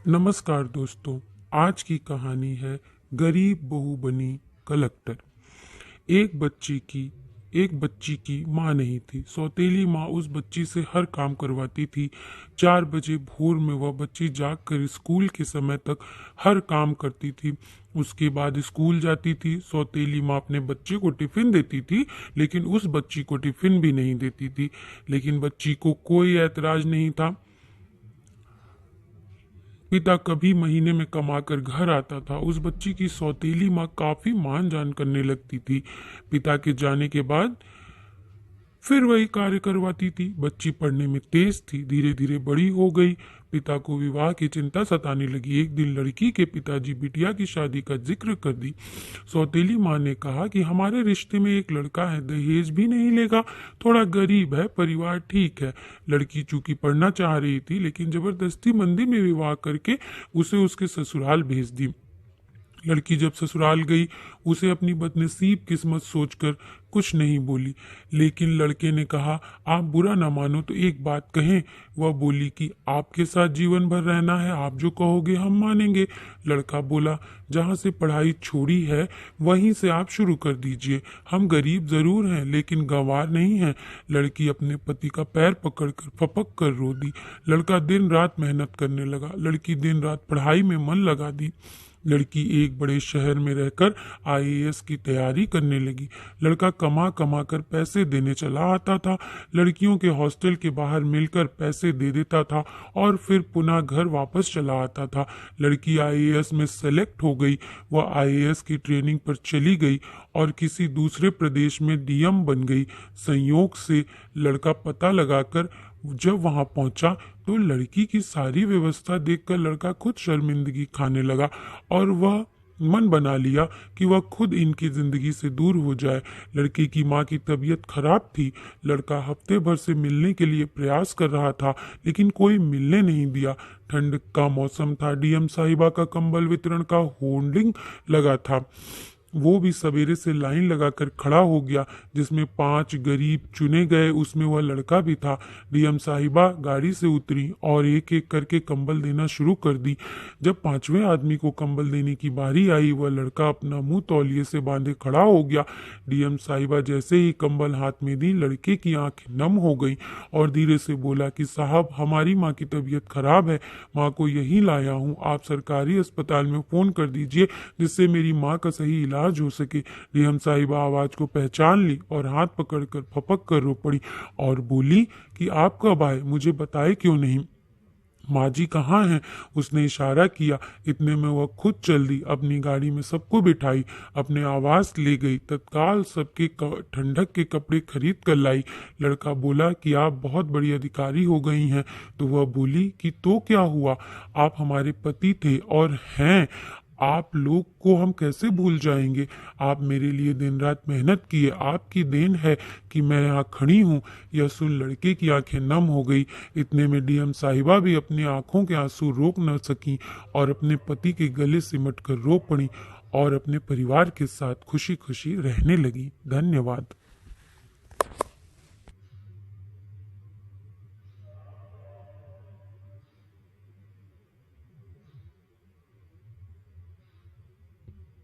नमस्कार दोस्तों। आज की कहानी है गरीब बहू बनी कलेक्टर। एक बच्ची की माँ नहीं थी। सौतेली माँ उस बच्ची से हर काम करवाती थी। 4 बजे भोर में वह बच्ची जागकर स्कूल के समय तक हर काम करती थी। उसके बाद स्कूल जाती थी। सौतेली माँ अपने बच्चे को टिफिन देती थी, लेकिन उस बच्ची को टिफिन भी नहीं देती थी। लेकिन बच्ची को कोई ऐतराज नहीं था। पिता कभी महीने में कमाकर घर आता था। उस बच्ची की सौतेली माँ काफी मान जान करने लगती थी। पिता के जाने के बाद फिर वही कार्य करवाती थी। बच्ची पढ़ने में तेज थी, धीरे धीरे बड़ी हो गई। पिता को विवाह की चिंता सताने लगी। एक दिन लड़की के पिताजी बिटिया की शादी का जिक्र कर दी। सौतेली माँ ने कहा कि हमारे रिश्ते में एक लड़का है, दहेज भी नहीं लेगा, थोड़ा गरीब है, परिवार ठीक है। लड़की चूंकि पढ़ना चाह रही थी, लेकिन जबरदस्ती मंदी में विवाह करके उसे उसके ससुराल भेज दी। लड़की जब ससुराल गई, उसे अपनी बदनसीब किस्मत सोचकर कुछ नहीं बोली। लेकिन लड़के ने कहा, आप बुरा ना मानो तो एक बात कहें। वह बोली कि आपके साथ जीवन भर रहना है, आप जो कहोगे हम मानेंगे। लड़का बोला, जहाँ से पढ़ाई छोड़ी है वहीं से आप शुरू कर दीजिए। हम गरीब जरूर हैं, लेकिन गंवार नहीं हैं। लड़की अपने पति का पैर पकड़कर फपक कर रो दी। लड़का दिन रात मेहनत करने लगा। लड़की दिन रात पढ़ाई में मन लगा दी। लड़की एक बड़े शहर में रहकर आईएएस की तैयारी करने लगी। लड़का कमा कमा कर पैसे देने चला आता था। लड़कियों के हॉस्टल के बाहर मिलकर पैसे दे देता था और फिर पुनः घर वापस चला आता था। लड़की आईएएस में सेलेक्ट हो गई। वह आईएएस की ट्रेनिंग पर चली गई और किसी दूसरे प्रदेश में डीएम बन गई। संयोग से लड़का पता लगाकर जब वहां पहुंचा तो लड़की की सारी व्यवस्था देखकर लड़का खुद शर्मिंदगी खाने लगा और वह मन बना लिया कि वह खुद इनकी जिंदगी से दूर हो जाए। लड़की की माँ की तबीयत खराब थी। लड़का हफ्ते भर से मिलने के लिए प्रयास कर रहा था, लेकिन कोई मिलने नहीं दिया। ठंड का मौसम था। डीएम साहिबा का कंबल वितरण का होर्डिंग लगा था। वो भी सवेरे से लाइन लगाकर खड़ा हो गया, जिसमें 5 गरीब चुने गए, उसमें वह लड़का भी था। डीएम साहिबा गाड़ी से उतरी और एक एक करके कंबल देना शुरू कर दी। जब 5वें आदमी को कंबल देने की बारी आई, वह लड़का अपना मुंह तौलिए से बांधे खड़ा हो गया। डीएम साहिबा जैसे ही कंबल हाथ में दी, लड़के की आंखें नम हो गई और धीरे से बोला कि साहब, हमारी माँ की तबीयत खराब है, माँ को यहीं लाया हूँ, आप सरकारी अस्पताल में फोन कर दीजिए जिससे मेरी माँ का सही इलाज हो सके। डीएम साहिबा आवाज को पहचान ली और हाथ पकड़कर फपक कर रो पड़ी और बोली कि आप कब आए, मुझे बताए क्यों नहीं? माँ जी कहाँ हैं? उसने इशारा किया। इतने में वह खुद चल दी, अपनी गाड़ी में सबको बिठाई, अपने आवास ले गई, तत्काल सबके ठंडक के कपड़े खरीद कर लाई। लड़का बोला कि आप बहुत बड़ी अधिकारी हो गई हैं। तो वह बोली कि तो क्या हुआ, आप हमारे पति थे और हैं। आप लोग को हम कैसे भूल जाएंगे? आप मेरे लिए दिन रात मेहनत किए, आपकी देन है कि मैं यहाँ खड़ी हूँ। यह सुन लड़के की आंखें नम हो गई। इतने में डीएम साहिबा भी अपनी आंखों के आंसू रोक न सकी और अपने पति के गले सिमट कर रो पड़ी और अपने परिवार के साथ खुशी खुशी रहने लगी। धन्यवाद।